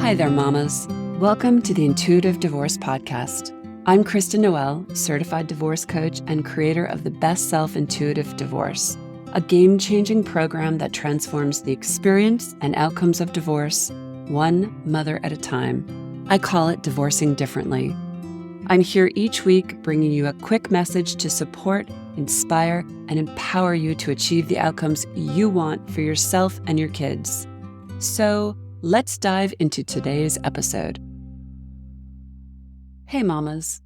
Hi there, mamas. Welcome to the Intuitive Divorce Podcast. I'm Kristen Noel, certified divorce coach and creator of the Best Self Intuitive Divorce, a game-changing program that transforms the experience and outcomes of divorce, one mother at a time. I call it Divorcing Differently. I'm here each week bringing you a quick message to support, inspire, and empower you to achieve the outcomes you want for yourself and your kids. So, let's dive into today's episode. Hey mamas,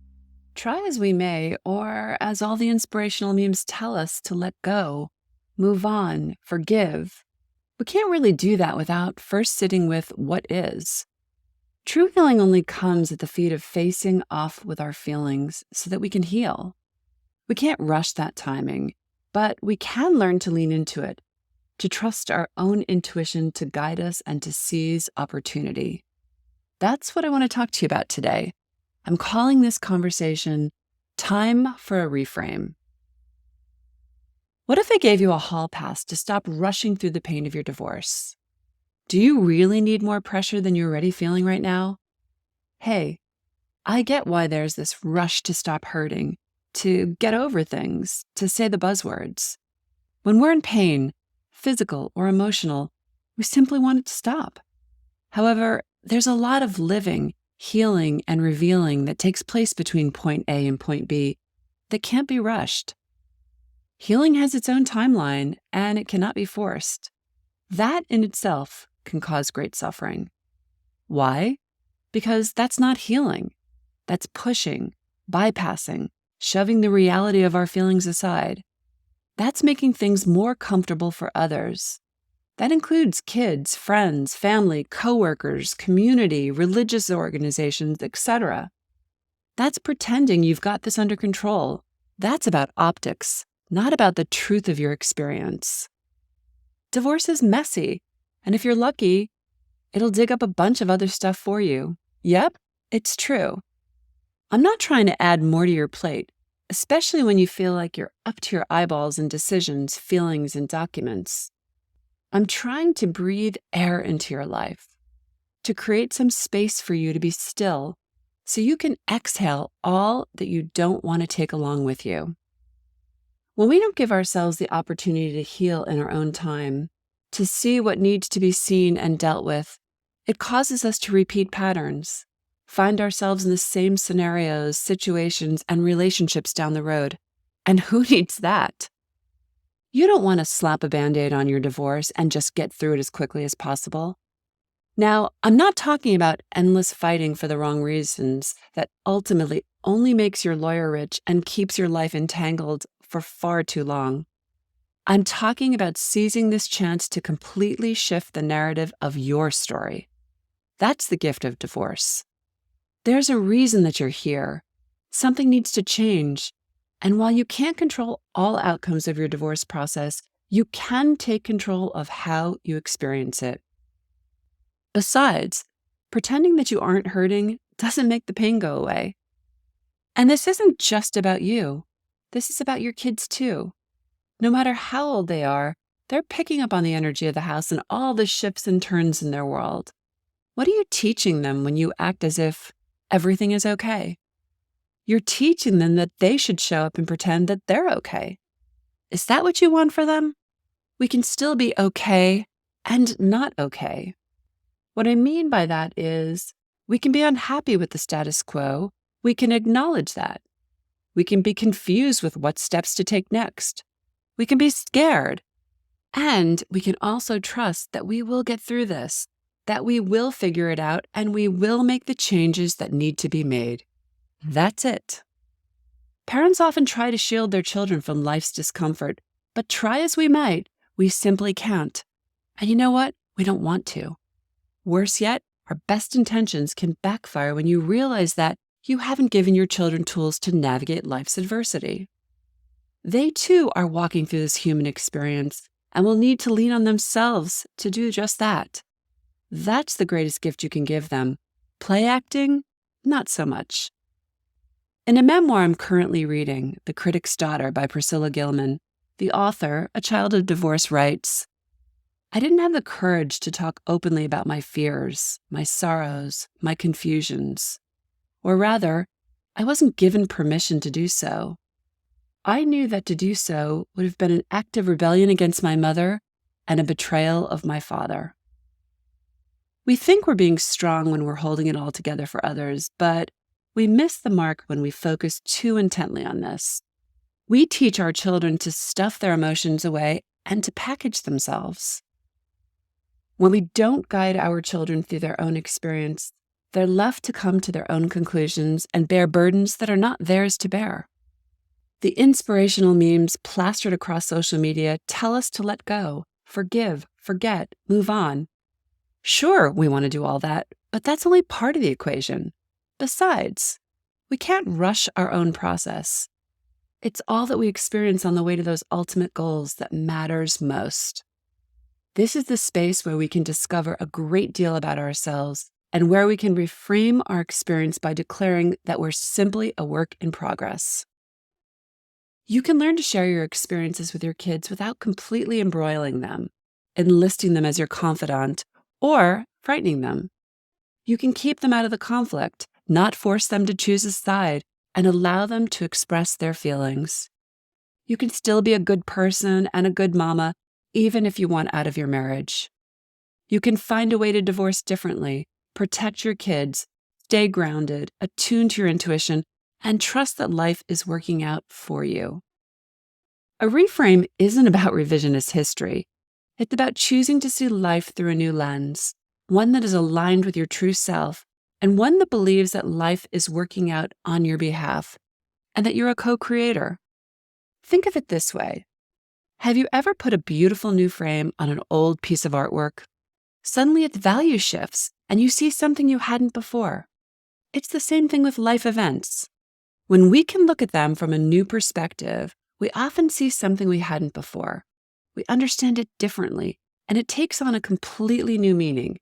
try as we may, or as all the inspirational memes tell us to let go, move on, forgive, we can't really do that without first sitting with what is. True healing only comes at the feet of facing off with our feelings so that we can heal. We can't rush that timing, but we can learn to lean into it, to trust our own intuition to guide us and to seize opportunity. That's what I want to talk to you about today. I'm calling this conversation Time for a Reframe. What if I gave you a hall pass to stop rushing through the pain of your divorce? Do you really need more pressure than you're already feeling right now? Hey, I get why there's this rush to stop hurting, to get over things, to say the buzzwords. When we're in pain, physical or emotional, we simply want it to stop. However, there's a lot of living, healing, and revealing that takes place between point A and point B that can't be rushed. Healing has its own timeline, and it cannot be forced. That in itself can cause great suffering. Why? Because that's not healing. That's pushing, bypassing, shoving the reality of our feelings aside. That's making things more comfortable for others. That includes kids, friends, family, coworkers, community, religious organizations, etc. That's pretending you've got this under control. That's about optics, not about the truth of your experience. Divorce is messy, and if you're lucky, it'll dig up a bunch of other stuff for you. Yep, it's true. I'm not trying to add more to your plate, especially when you feel like you're up to your eyeballs in decisions, feelings, and documents. I'm trying to breathe air into your life, to create some space for you to be still so you can exhale all that you don't want to take along with you. When we don't give ourselves the opportunity to heal in our own time, to see what needs to be seen and dealt with, it causes us to repeat patterns, find ourselves in the same scenarios, situations, and relationships down the road. And who needs that? You don't want to slap a Band-Aid on your divorce and just get through it as quickly as possible. Now, I'm not talking about endless fighting for the wrong reasons that ultimately only makes your lawyer rich and keeps your life entangled for far too long. I'm talking about seizing this chance to completely shift the narrative of your story. That's the gift of divorce. There's a reason that you're here. Something needs to change. And while you can't control all outcomes of your divorce process, you can take control of how you experience it. Besides, pretending that you aren't hurting doesn't make the pain go away. And this isn't just about you. This is about your kids too. No matter how old they are, they're picking up on the energy of the house and all the shifts and turns in their world. What are you teaching them when you act as if everything is okay? You're teaching them that they should show up and pretend that they're okay. Is that what you want for them? We can still be okay and not okay. What I mean by that is we can be unhappy with the status quo. We can acknowledge that. We can be confused with what steps to take next. We can be scared. And we can also trust that we will get through this, that we will figure it out, and we will make the changes that need to be made. That's it. Parents often try to shield their children from life's discomfort, but try as we might, we simply can't. And you know what? We don't want to. Worse yet, our best intentions can backfire when you realize that you haven't given your children tools to navigate life's adversity. They too are walking through this human experience and will need to lean on themselves to do just that. That's the greatest gift you can give them. Play acting? Not so much. In a memoir I'm currently reading, The Critic's Daughter by Priscilla Gilman, the author, a child of divorce, writes, I didn't have the courage to talk openly about my fears, my sorrows, my confusions. Or rather, I wasn't given permission to do so. I knew that to do so would have been an act of rebellion against my mother and a betrayal of my father. We think we're being strong when we're holding it all together for others, but we miss the mark when we focus too intently on this. We teach our children to stuff their emotions away and to package themselves. When we don't guide our children through their own experience, they're left to come to their own conclusions and bear burdens that are not theirs to bear. The inspirational memes plastered across social media tell us to let go, forgive, forget, move on. Sure, we want to do all that, but that's only part of the equation. Besides, we can't rush our own process. It's all that we experience on the way to those ultimate goals that matters most. This is the space where we can discover a great deal about ourselves and where we can reframe our experience by declaring that we're simply a work in progress. You can learn to share your experiences with your kids without completely embroiling them, enlisting them as your confidant, or frightening them. You can keep them out of the conflict, not force them to choose a side, and allow them to express their feelings. You can still be a good person and a good mama, even if you want out of your marriage. You can find a way to divorce differently, protect your kids, stay grounded, attuned to your intuition, and trust that life is working out for you. A reframe isn't about revisionist history. It's about choosing to see life through a new lens, one that is aligned with your true self, and one that believes that life is working out on your behalf, and that you're a co-creator. Think of it this way. Have you ever put a beautiful new frame on an old piece of artwork? Suddenly its value shifts, and you see something you hadn't before. It's the same thing with life events. When we can look at them from a new perspective, we often see something we hadn't before. We understand it differently, and it takes on a completely new meaning.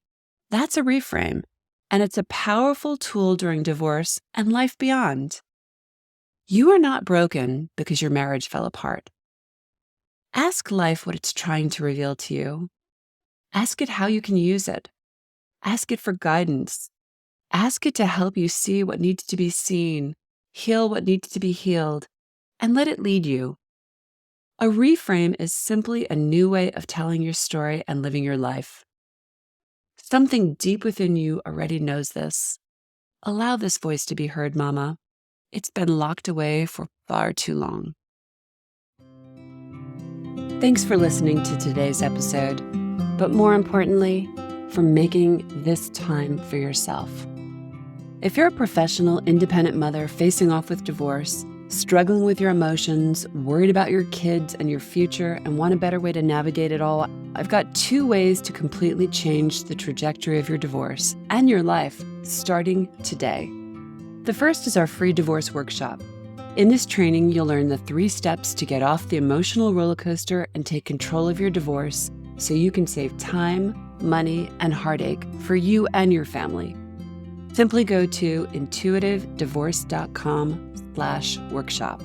That's a reframe, and it's a powerful tool during divorce and life beyond. You are not broken because your marriage fell apart. Ask life what it's trying to reveal to you. Ask it how you can use it. Ask it for guidance. Ask it to help you see what needs to be seen, heal what needs to be healed, and let it lead you. A reframe is simply a new way of telling your story and living your life. Something deep within you already knows this. Allow this voice to be heard, Mama. It's been locked away for far too long. Thanks for listening to today's episode, but more importantly, for making this time for yourself. If you're a professional, independent mother facing off with divorce, struggling with your emotions, worried about your kids and your future, and want a better way to navigate it all, I've got 2 ways to completely change the trajectory of your divorce and your life starting today. The first is our free divorce workshop. In this training, you'll learn the 3 steps to get off the emotional roller coaster and take control of your divorce so you can save time, money, and heartache for you and your family. Simply go to intuitivedivorce.com/workshop.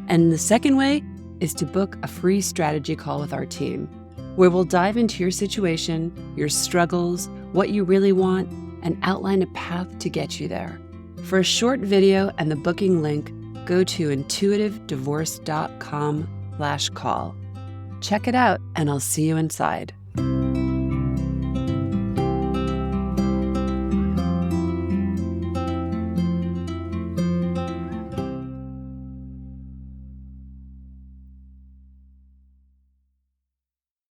And the second way is to book a free strategy call with our team, where we'll dive into your situation, your struggles, what you really want, and outline a path to get you there. For a short video and the booking link, go to intuitivedivorce.com/call. Check it out, and I'll see you inside.